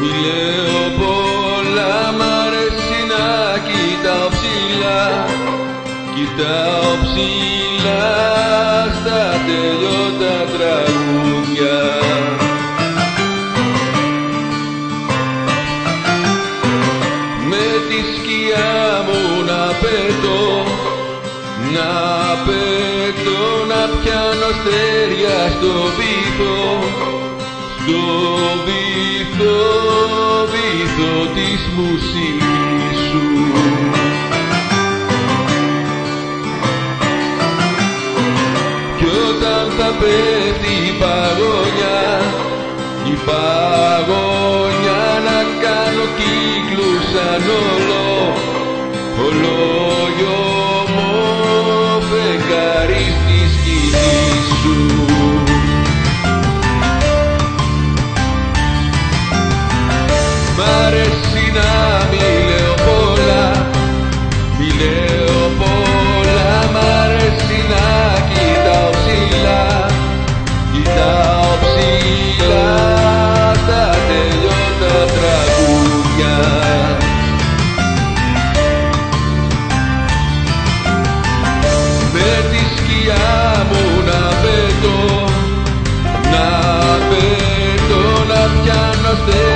Μη λέω πολλά, μ' αρέσει να κοιτάω ψηλά. Κοιτάω ψηλά στα τελειώτα τραγούδια. Με τη σκιά μου να πετώ, να πετώ, να πιάνω αστέρια στο βυθό, στο βυθό, βυθό της μουσικής σου. Κι όταν θα πέφτει η παγωνιά, η παγωνιά, να κάνω κύκλους σαν ολόγιομο φεγγάρι στη σκηνή σου. Μ' αρέσει να μη λέω πολλά, μη λέω πολλά, μ' αρέσει να κοιτάω ψηλά, κοιτάω ψηλά στα τελειώτα τραγούδια. Με τη σκιά μου να πετώ, να πετώ, να πιάνω αστέρια